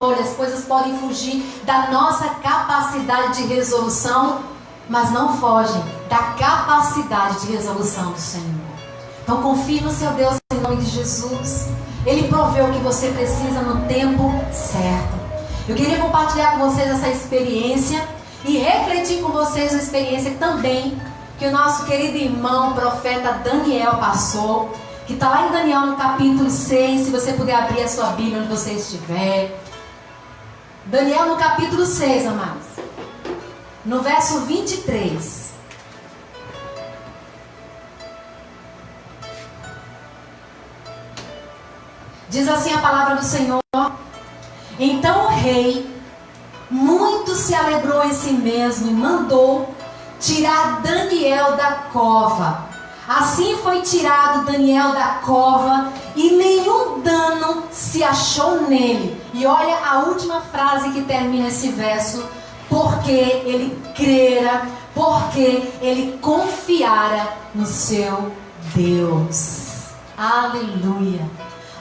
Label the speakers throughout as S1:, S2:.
S1: as coisas podem fugir da nossa capacidade de resolução, mas não fogem da capacidade de resolução do Senhor. Então confie no seu Deus em nome de Jesus. Ele proveu o que você precisa no tempo certo. Eu queria compartilhar com vocês essa experiência e refletir com vocês a experiência também que o nosso querido irmão, profeta Daniel passou, que está lá em Daniel no capítulo 6, se você puder abrir a sua Bíblia onde você estiver. Daniel no capítulo 6, amados, no verso 23. Diz assim a palavra do Senhor: Então o rei muito se alegrou em si mesmo e mandou tirar Daniel da cova. Assim foi tirado Daniel da cova e nenhum dano se achou nele. E olha a última frase que termina esse verso: porque ele crera, porque ele confiara no seu Deus. Aleluia.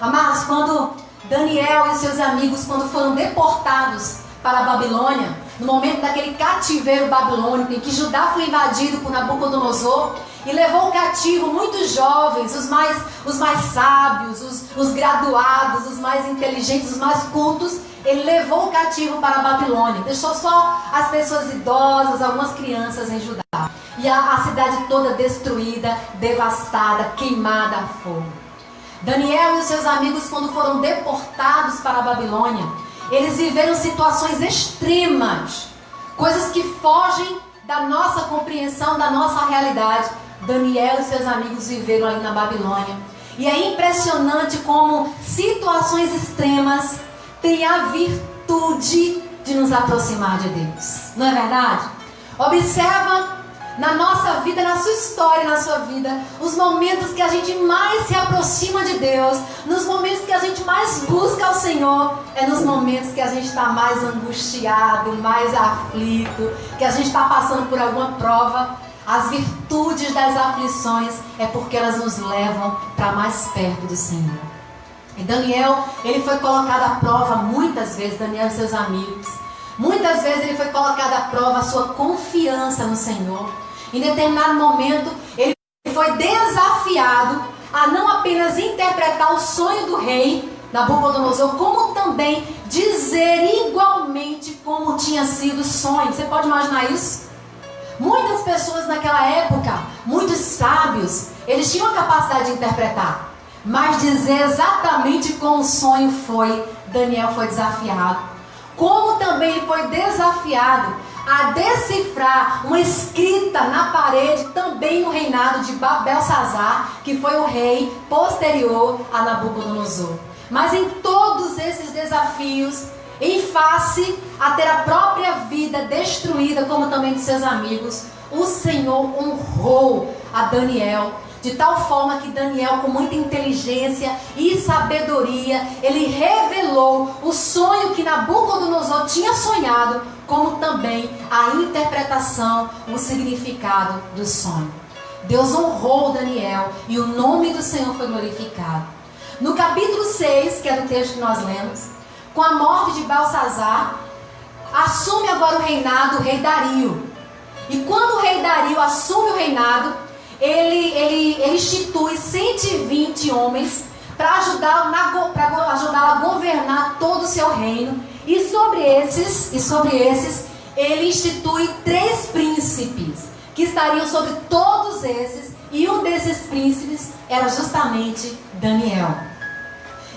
S1: Amados, quando Daniel e seus amigos, quando foram deportados para a Babilônia, no momento daquele cativeiro babilônico em que Judá foi invadido por Nabucodonosor e levou cativo muitos jovens, os mais sábios, os graduados, os mais inteligentes, os mais cultos, ele levou o cativo para a Babilônia, deixou só as pessoas idosas, algumas crianças em Judá, e a cidade toda destruída, devastada, queimada a fogo. Daniel e os seus amigos, quando foram deportados para a Babilônia, eles viveram situações extremas, coisas que fogem da nossa compreensão, da nossa realidade. Daniel e seus amigos viveram ali na Babilônia. E é impressionante como situações extremas têm a virtude de nos aproximar de Deus. Não é verdade? Observa na nossa vida, na sua história, na sua vida, os momentos que a gente mais se aproxima de Deus, nos momentos que a gente mais busca o Senhor, é nos momentos que a gente está mais angustiado, mais aflito, que a gente está passando por alguma prova. As virtudes das aflições é porque elas nos levam para mais perto do Senhor. E Daniel, ele foi colocado à prova muitas vezes, Daniel e seus amigos. Muitas vezes ele foi colocado à prova a sua confiança no Senhor. Em determinado momento, ele foi desafiado a não apenas interpretar o sonho do rei Nabucodonosor, como também dizer igualmente como tinha sido o sonho. Você pode imaginar isso? Muitas pessoas naquela época, muitos sábios, eles tinham a capacidade de interpretar, mas dizer exatamente como o sonho foi, Daniel foi desafiado. Como também ele foi desafiado a decifrar uma escrita na parede, também no reinado de Belsazar, que foi o rei posterior a Nabucodonosor. Mas em todos esses desafios, em face a ter a própria vida destruída, como também de seus amigos, o Senhor honrou a Daniel, de tal forma que Daniel, com muita inteligência e sabedoria, ele revelou o sonho que Nabucodonosor tinha sonhado, como também a interpretação, o significado do sonho. Deus honrou Daniel e o nome do Senhor foi glorificado. No capítulo 6, que é do texto que nós lemos, com a morte de Belsazar, assume agora o reinado o rei Dario. E quando o rei Dario assume o reinado, ele institui 120 homens para ajudá-lo a governar todo o seu reino. E sobre esses, ele institui 3 príncipes que estariam sobre todos esses. E um desses príncipes era justamente Daniel.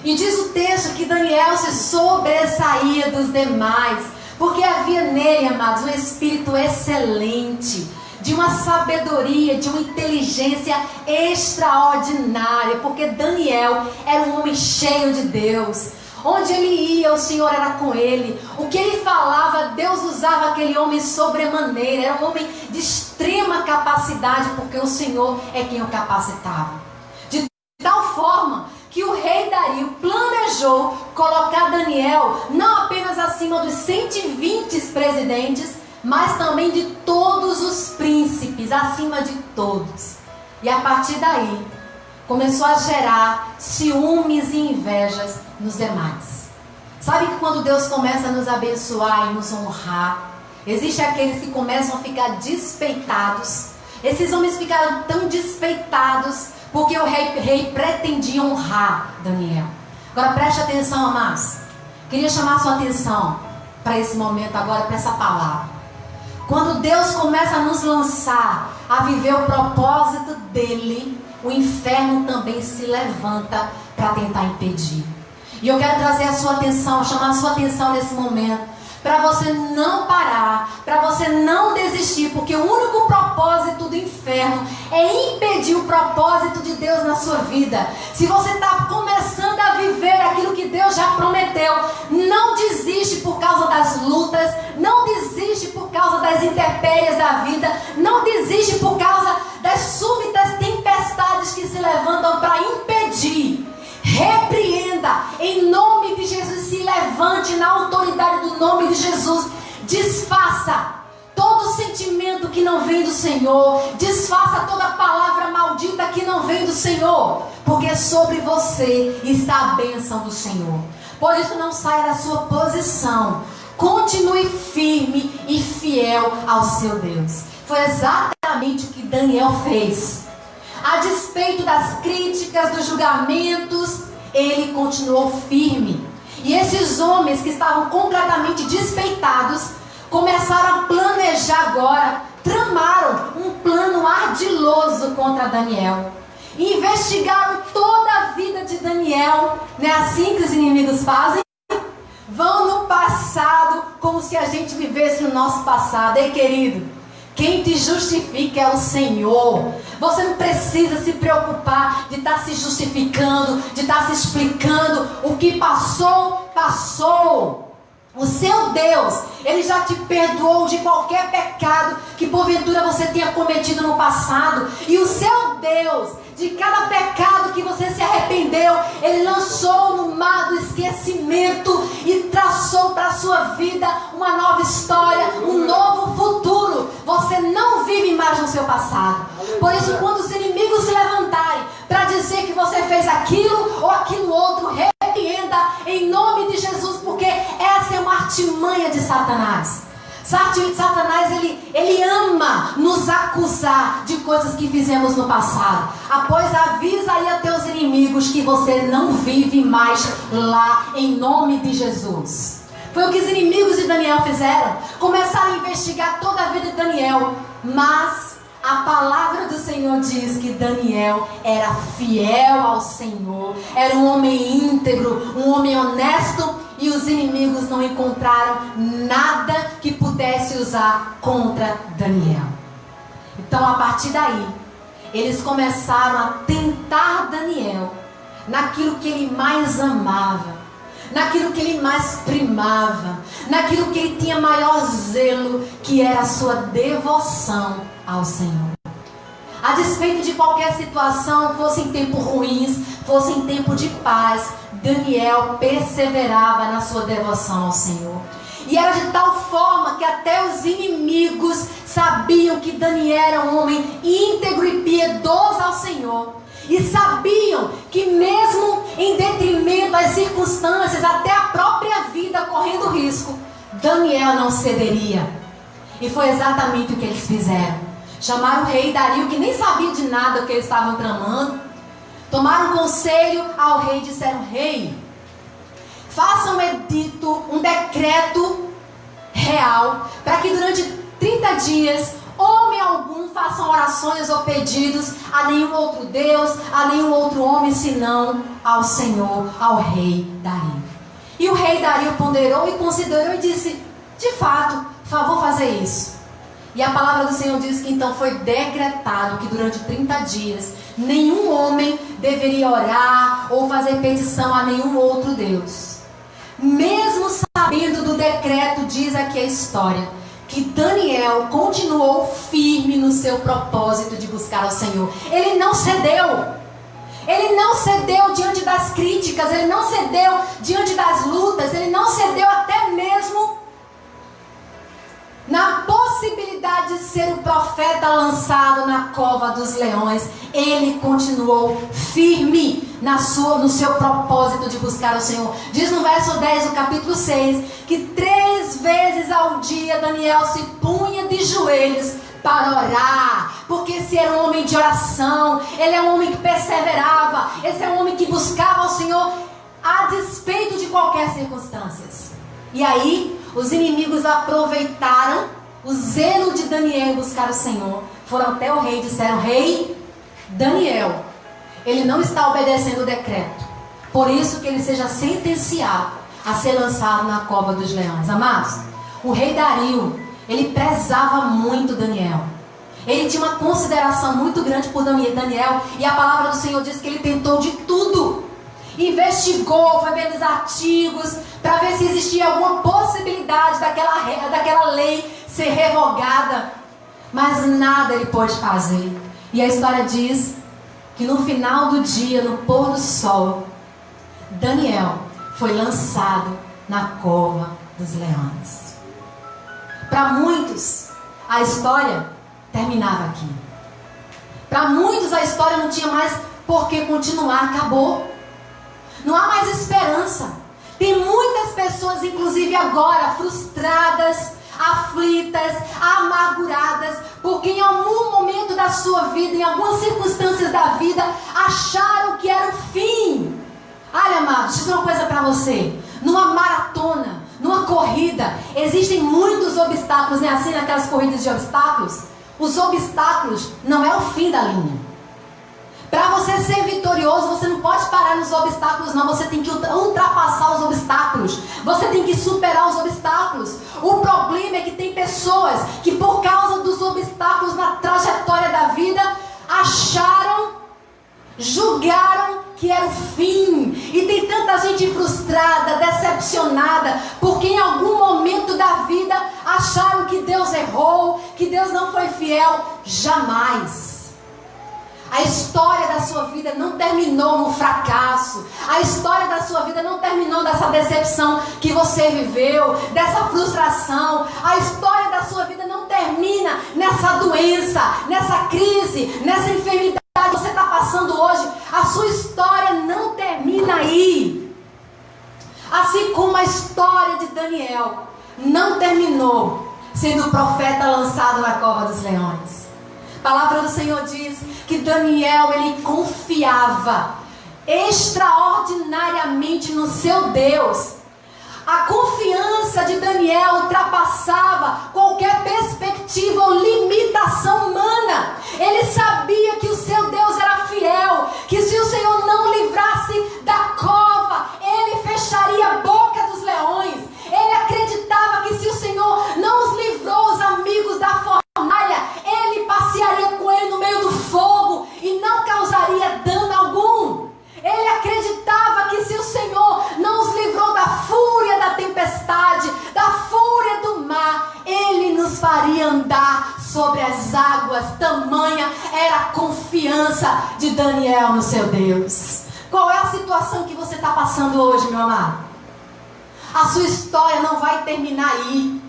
S1: E diz o texto que Daniel se sobressaía dos demais, porque havia nele, amados, um espírito excelente, de uma sabedoria, de uma inteligência extraordinária, porque Daniel era um homem cheio de Deus. Onde ele ia, o Senhor era com ele. O que ele falava, Deus usava aquele homem sobremaneira. Era um homem de extrema capacidade, porque o Senhor é quem o capacitava. De tal forma que o rei Dario planejou colocar Daniel não apenas acima dos 120 presidentes, mas também de todos os príncipes, acima de todos. E a partir daí, começou a gerar ciúmes e invejas nos demais. Sabe que quando Deus começa a nos abençoar e nos honrar, existem aqueles que começam a ficar despeitados. Esses homens ficaram tão despeitados porque o rei pretendia honrar Daniel. Agora preste atenção, amados. Queria chamar a sua atenção para esse momento agora, para essa palavra. Quando Deus começa a nos lançar a viver o propósito dele, o inferno também se levanta para tentar impedir. E eu quero trazer a sua atenção, chamar a sua atenção nesse momento, para você não parar, para você não desistir, porque o único propósito do inferno é impedir o propósito de Deus na sua vida. Se você está começando a viver aquilo que Deus já prometeu, não desiste por causa das lutas, não desiste por causa das intempéries da vida, não desiste por causa das súbitas tempestades que se levantam para impedir. Repreenda em nome de Jesus, se levante na autoridade do nome de Jesus, desfaça todo sentimento que não vem do Senhor, desfaça toda palavra maldita que não vem do Senhor, porque sobre você está a bênção do Senhor. Por isso não saia da sua posição, continue firme e fiel ao seu Deus. Foi exatamente o que Daniel fez. A despeito das críticas, dos julgamentos, ele continuou firme. E esses homens que estavam completamente despeitados, começaram a planejar agora, tramaram um plano ardiloso contra Daniel. E investigaram toda a vida de Daniel. Não é assim que os inimigos fazem? Vão no passado, como se a gente vivesse no nosso passado. Ei, querido, quem te justifica é o Senhor. Você não precisa se preocupar de estar se justificando, de estar se explicando. O que passou, passou. O seu Deus, Ele já te perdoou de qualquer pecado que porventura você tenha cometido no passado. E o seu Deus, de cada pecado que você se arrependeu, Ele lançou no mar do esquecimento e traçou para a sua vida uma nova história, um novo futuro. Você não vive mais no seu passado. Por isso, quando os inimigos se levantarem para dizer que você fez aquilo ou aquilo outro, repreenda em nome de Jesus, porque essa é uma artimanha de Satanás. Satanás, ele ama nos acusar de coisas que fizemos no passado. Após, avisa aí a teus inimigos que você não vive mais lá, em nome de Jesus. Foi o que os inimigos de Daniel fizeram. Começaram a investigar toda a vida de Daniel. Mas a palavra do Senhor diz que Daniel era fiel ao Senhor. Era um homem íntegro, um homem honesto. E os inimigos não encontraram nada que pudesse usar contra Daniel. Então, a partir daí, eles começaram a tentar Daniel naquilo que ele mais amava, naquilo que ele mais primava, naquilo que ele tinha maior zelo, que era a sua devoção ao Senhor. A despeito de qualquer situação, fosse em tempos ruins, fosse em tempo de paz, Daniel perseverava na sua devoção ao Senhor. E era de tal forma que até os inimigos sabiam que Daniel era um homem íntegro e piedoso ao Senhor. E sabiam que mesmo em detrimento às circunstâncias, até a própria vida correndo risco, Daniel não cederia. E foi exatamente o que eles fizeram. Chamaram o rei Dario, que nem sabia de nada o que eles estavam tramando. Tomaram conselho ao rei e disseram: rei, faça um edito, um decreto real, para que durante 30 dias, homem algum façam orações ou pedidos a nenhum outro Deus, a nenhum outro homem, senão ao Senhor, ao rei Dario. E o rei Dario ponderou e considerou e disse: de fato, vou fazer isso. E a palavra do Senhor diz que então foi decretado que durante 30 dias nenhum homem deveria orar ou fazer petição a nenhum outro Deus. Mesmo sabendo do decreto, diz aqui a história, que Daniel continuou firme no seu propósito de buscar ao Senhor. Ele não cedeu. Ele não cedeu diante das críticas, ele não cedeu diante das lutas, ele não cedeu até mesmo na possibilidade de ser o profeta lançado na cova dos leões. Ele continuou firme, no seu propósito de buscar o Senhor. Diz no verso 10 do capítulo 6 que 3 vezes ao dia Daniel se punha de joelhos para orar, porque esse era um homem de oração, ele é um homem que perseverava, esse é um homem que buscava o Senhor a despeito de qualquer circunstância. E aí os inimigos aproveitaram o zelo de Daniel em buscar o Senhor, foram até o rei e disseram: rei, Daniel, ele não está obedecendo o decreto, por isso que ele seja sentenciado a ser lançado na cova dos leões. Amados, o rei Dario, ele prezava muito Daniel, ele tinha uma consideração muito grande por Daniel, e a palavra do Senhor diz que ele tentou de tudo, investigou, foi ver os artigos para ver se existia alguma possibilidade daquela lei ser revogada, mas nada ele pôde fazer. E a história diz que no final do dia, no pôr do sol, Daniel foi lançado na cova dos leões. Para muitos, a história terminava aqui. Para muitos, a história não tinha mais por que continuar, acabou. Não há mais esperança. Tem muitas pessoas, inclusive agora, frustradas, aflitas, amarguradas, porque em algum momento da sua vida, em algumas circunstâncias da vida, acharam que era o fim. Olha, amados, deixa eu dizer uma coisa para você. Numa maratona, numa corrida, existem muitos obstáculos, né? Assim, naquelas corridas de obstáculos, os obstáculos não é o fim da linha. Para você ser vitorioso, você não pode parar nos obstáculos, não. Você tem que ultrapassar os obstáculos. Você tem que superar os obstáculos. O problema é que tem pessoas que, por causa dos obstáculos na trajetória da vida, julgaram que era o fim. E tem tanta gente frustrada, decepcionada, porque em algum momento da vida acharam que Deus errou, que Deus não foi fiel. Jamais. A história da sua vida não terminou no fracasso. A história da sua vida não terminou dessa decepção que você viveu, dessa frustração. A história da sua vida não termina nessa doença, nessa crise, nessa enfermidade que você está passando hoje. A sua história não termina aí. Assim como a história de Daniel não terminou sendo o profeta lançado na cova dos leões. A palavra do Senhor diz que Daniel, ele confiava extraordinariamente no seu Deus. A confiança de Daniel ultrapassava qualquer perspectiva ou limitação humana. Ele sabia que o seu Deus era fiel, que se o Senhor não livrasse da cova, ele fecharia a boca dos leões. Ele acreditava que se o Senhor não os livrou, os amigos da fornalha, ele passearia com ele no meio do fogo e não causaria dano algum. Ele acreditava que se o Senhor não os livrou da fúria da tempestade, da fúria do mar, ele nos faria andar sobre as águas. Tamanha era a confiança de Daniel no seu Deus. Qual é a situação que você está passando hoje, meu amado? A sua história não vai terminar aí.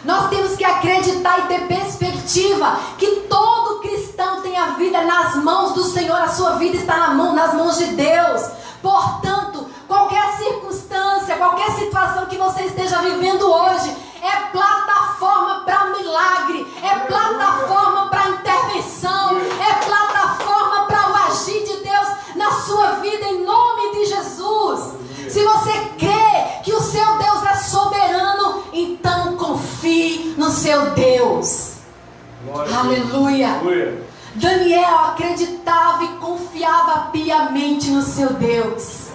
S1: Nós temos que acreditar e ter perspectiva que todo cristão tem a vida nas mãos do Senhor. A sua vida está nas mãos de Deus. Portanto, qualquer circunstância, qualquer situação que você esteja vivendo hoje, é plataforma para milagre, é plataforma para intervenção, é plataforma para o agir de Deus na sua vida, em nome de Jesus. Se você crê que o seu Deus é soberano, então confie no seu Deus. Aleluia. Daniel acreditava e confiava piamente no seu Deus.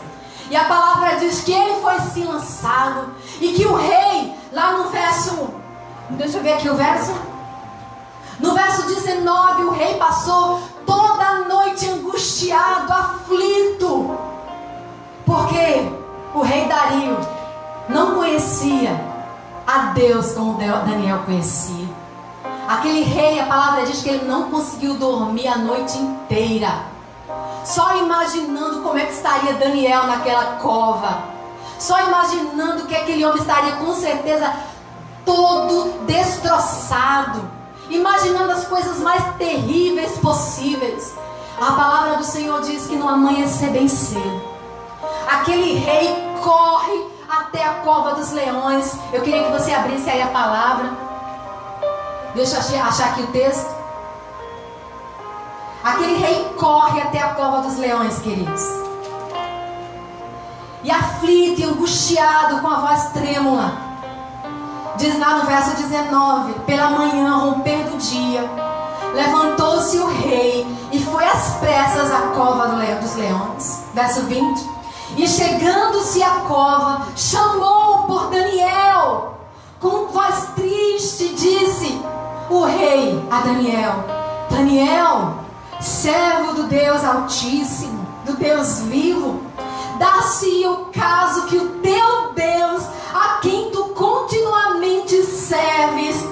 S1: E a palavra diz que ele foi sim lançado, e que o rei, lá no verso, deixa eu ver aqui o verso. No verso 19, o rei passou toda a noite angustiado, aflito, porque o rei Dario não conhecia a Deus como Daniel conhecia. Aquele rei, a palavra diz que ele não conseguiu dormir a noite inteira, só imaginando como é que estaria Daniel naquela cova, só imaginando que aquele homem estaria com certeza todo destroçado, imaginando as coisas mais terríveis possíveis. A palavra do Senhor diz que no amanhecer bem cedo, aquele rei corre até a cova dos leões. Eu queria que você abrisse aí a palavra. Deixa eu achar aqui o texto. Aquele rei corre até a cova dos leões, queridos. E aflito e angustiado, com a voz trêmula, diz lá no verso 19: pela manhã, romper do dia, levantou-se o rei e foi às pressas à cova dos leões. Verso 20: e chegando-se à cova, chamou por Daniel. Com voz triste disse o rei a Daniel: Daniel, servo do Deus Altíssimo, do Deus vivo, dá-se o caso que o teu Deus, a quem tu continuamente serves,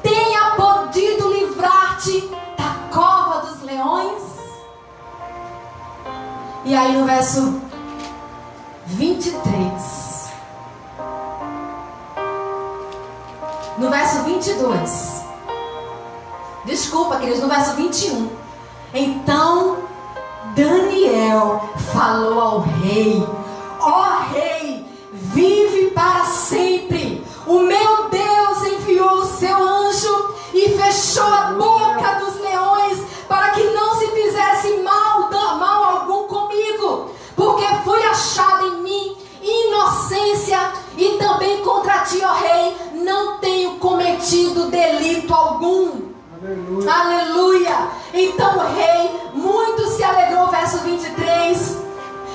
S1: tenha podido livrar-te da cova dos leões? E aí no verso 23, no verso 22, desculpa, queridos, no verso 21, então Daniel falou ao rei: ó rei, vive para sempre. O meu Deus enviou o seu anjo e fechou a boca dos leões para que não se fizesse mal algum comigo, porque foi achado em mim inocência, e também contra ti, ó rei, não tenho cometido delito algum. Aleluia. Aleluia. Então o rei muito se alegrou, verso 23,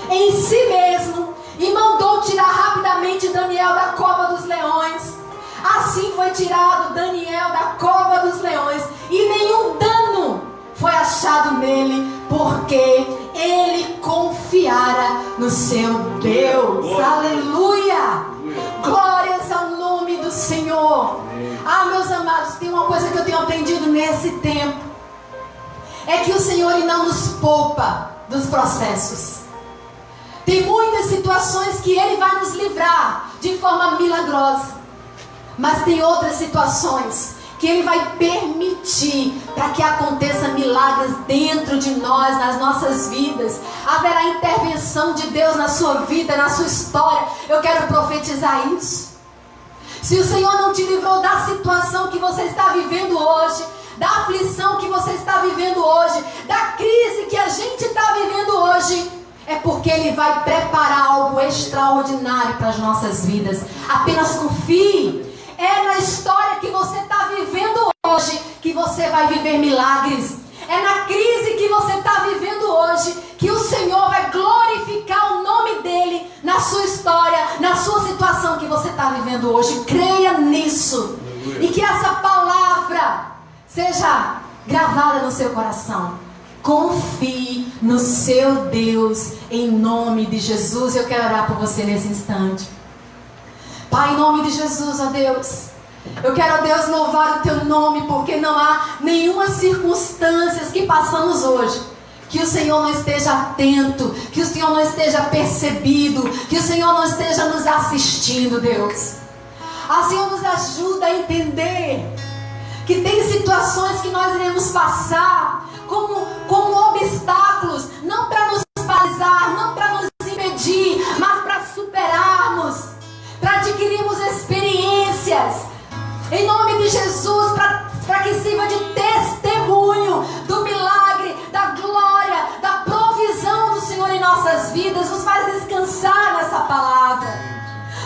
S1: em si mesmo, e mandou tirar rapidamente Daniel da cova dos leões. Assim foi tirado Daniel da cova dos leões, e nenhum dano foi achado nele, porque ele confiara no seu Deus. Aleluia. Glórias ao nome do Senhor. Ah, meus amados, tem uma coisa que eu tenho aprendido nesse tempo: é que o Senhor ele não nos poupa dos processos. Tem muitas situações que Ele vai nos livrar de forma milagrosa, mas tem outras situações que Ele vai permitir para que aconteça milagres dentro de nós, nas nossas vidas. Haverá intervenção de Deus na sua vida, na sua história. Eu quero profetizar isso. Se o Senhor não te livrou da situação que você está vivendo hoje, da aflição que você está vivendo hoje, da crise que a gente está vivendo hoje, é porque Ele vai preparar algo extraordinário para as nossas vidas. Apenas confie. É na história que você está vivendo hoje que você vai viver milagres. É na crise que você está vivendo hoje que o Senhor vai glorificar o nome dEle na sua história, na sua situação que você está vivendo hoje. Creia nisso. E que essa palavra seja gravada no seu coração. Confie no seu Deus, em nome de Jesus. Eu quero orar por você nesse instante. Pai, em nome de Jesus, ó Deus, eu quero, ó Deus, louvar o teu nome, porque não há nenhuma circunstância que passamos hoje que o Senhor não esteja atento, que o Senhor não esteja percebido, que o Senhor não esteja nos assistindo, Deus. Assim, Senhor, nos ajuda a entender que tem situações que nós iremos passar como obstáculos, não para nos paralisar, não para nos impedir, mas para superarmos, para adquirirmos experiências, em nome de Jesus, para que sirva de testemunho do milagre, da glória, da provisão do Senhor em nossas vidas. Nos faz descansar nessa palavra,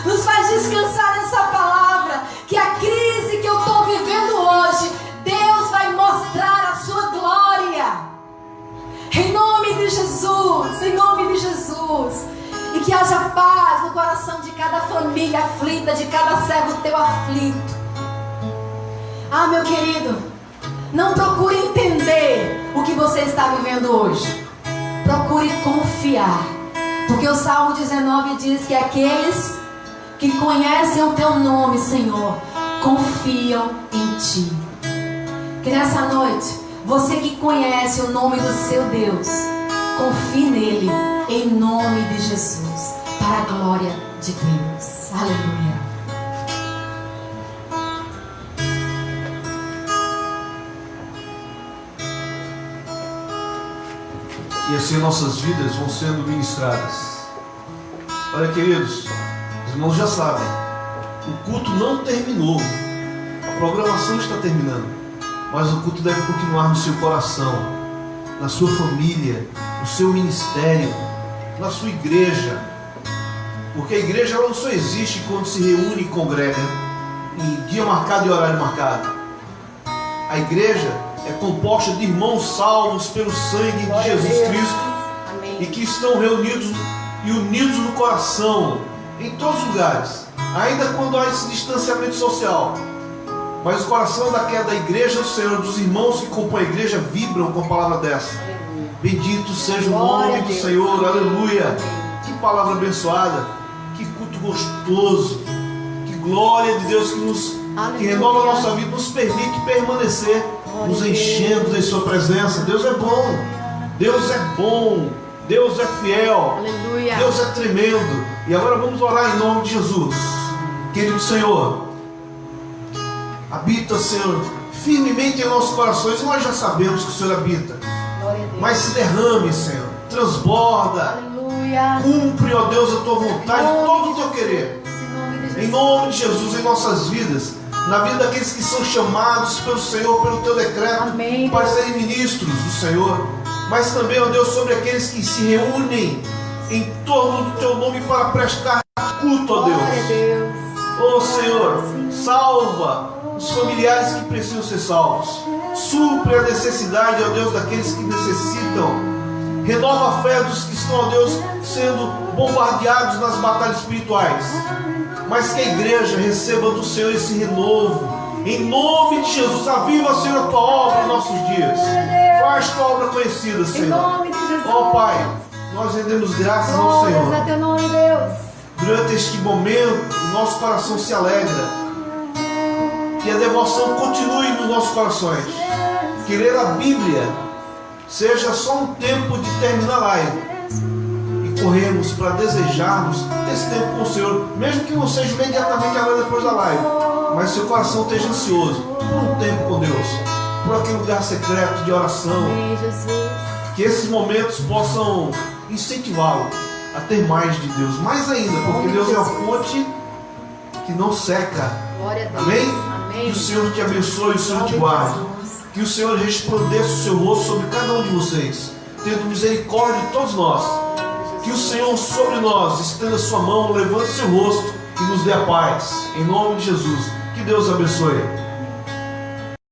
S1: nos faz descansar nessa palavra, que a crise que eu estou vivendo hoje, Deus vai mostrar a sua glória, em nome de Jesus, em nome de Jesus. E que haja paz no coração de cada família aflita, de cada servo teu aflito. Ah, meu querido, não procure entender o que você está vivendo hoje, procure confiar, porque o Salmo 19 diz que aqueles que conhecem o teu nome, Senhor, confiam em ti. Que nessa noite, você que conhece o nome do seu Deus, confie nele, em nome de Jesus, para a glória de Deus. Aleluia.
S2: E assim nossas vidas vão sendo ministradas. Olha, queridos, os irmãos já sabem, o culto não terminou, a programação está terminando, mas o culto deve continuar no seu coração, na sua família, no seu ministério, na sua igreja, porque a igreja ela não só existe quando se reúne e congrega em dia marcado e horário marcado. A igreja é composta de irmãos salvos pelo sangue de Jesus Cristo. Amém. E que estão reunidos e unidos no coração, em todos os lugares, ainda quando há esse distanciamento social. Mas o coração da igreja do Senhor, dos irmãos que compõem a igreja, vibram com a palavra dessa. Aleluia. Bendito seja o nome do Senhor, aleluia. Amém. Que palavra abençoada, que culto gostoso, que glória de Deus que renova a nossa vida, nos permite permanecer, nos enchendo de sua presença. Deus é bom, Deus é bom, Deus é fiel, aleluia. Deus é tremendo. E agora vamos orar em nome de Jesus. Querido Senhor, habita, Senhor, firmemente em nossos corações. E nós já sabemos que o Senhor habita, mas se derrame, Senhor, transborda, aleluia. Cumpre, ó Deus, a tua vontade, todo o teu querer, em nome de Jesus, em nossas vidas, na vida daqueles que são chamados pelo Senhor, pelo teu decreto, amém, para serem ministros do Senhor, mas também, ó Deus, sobre aqueles que se reúnem em torno do teu nome para prestar culto, ó Deus. Ó Senhor, salva os familiares que precisam ser salvos, supre a necessidade, ó Deus, daqueles que necessitam, renova a fé dos que estão, ó Deus, sendo bombardeados nas batalhas espirituais, mas que a igreja receba do Senhor esse renovo, em nome de Jesus. Aviva, Senhor, a tua obra em nossos dias, faz tua obra conhecida, Senhor. Ó Pai, nós rendemos graças ao Senhor.
S3: A teu nome, Deus.
S2: Durante este momento, o nosso coração se alegra, que a devoção continue nos nossos corações, que ler a Bíblia seja só um tempo de terminar a live e corremos para desejarmos esse tempo com o Senhor, mesmo que não seja imediatamente agora depois da live, mas seu coração esteja ansioso por um tempo com Deus, por aquele lugar secreto de oração.
S3: Amém, Jesus.
S2: Que esses momentos possam incentivá-lo a ter mais de Deus, mais ainda, porque Deus é a fonte que não seca.
S3: Glória a Deus.
S2: Amém?
S3: Amém.
S2: Que o Senhor te abençoe, o Senhor te guarde. Que o Senhor resplandeça o seu rosto sobre cada um de vocês, tendo misericórdia de todos nós. Que o Senhor sobre nós estenda sua mão, levante seu rosto e nos dê a paz. Em nome de Jesus. Que Deus abençoe.